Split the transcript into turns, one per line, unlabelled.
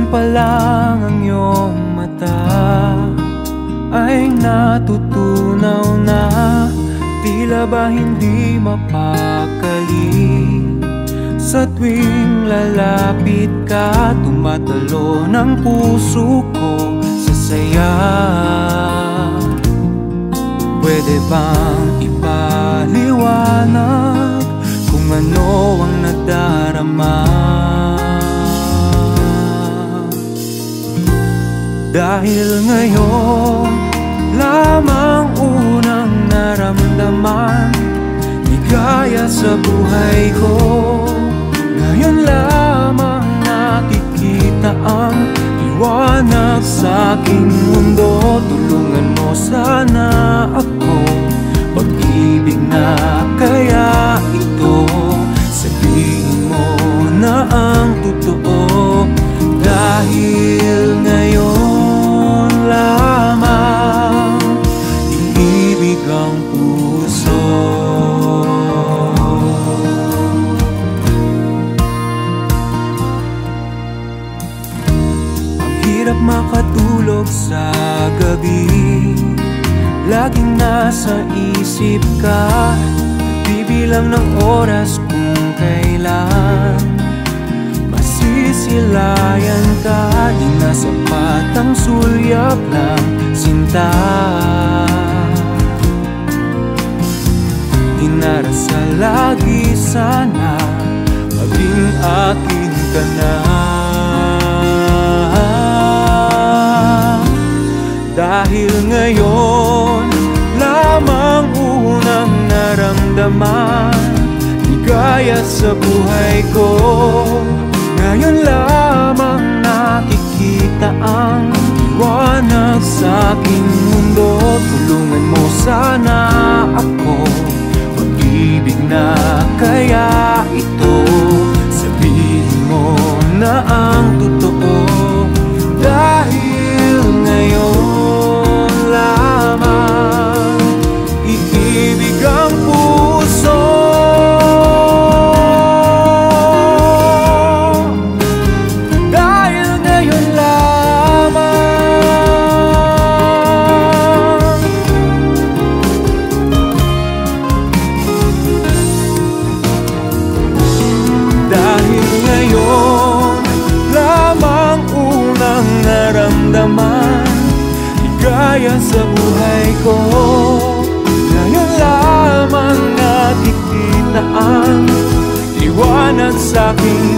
Tingin pa lang ang iyong mata ay natutunaw na, tila ba hindi mapakali. Sa tuwing lalapit ka, tumatalo ng puso ko sa saya. Pwede bang ipaliwanag kung ano ang nadarama? Dahil ngayon lamang unang naramdaman ligaya sa buhay ko. Ngayon lamang nakikita ang liwanag sa aking mundo. Tulungan mo sana ako, pag-ibig na kaya ito. Sabihin mo na ang totoo, dahil ngayon lamang iibig ang puso. Ang hirap makatulog sa gabi, laging nasa isip ka. Bibilang ng oras kung kailan masisilayan ka. Di na sapat ang sulyap lang, sinta. Dinarasal lagi sana maging akin ka na. Dahil ngayon lamang unang naramdaman ligaya sa buhay ko. Ngayon lamang nakikita ang liwanag sa aking mundo. Tulungan mo sana ako, pag-ibig na kaya ito. Sabihin mo na ang totoo, dahil ngayon lamang iibig ang puso. Dahil ngayon lamang. Dahil ngayon lamang unang naramdaman ligaya sa buhay ko. Ngayon lamang nakikita ang liwanag sa aking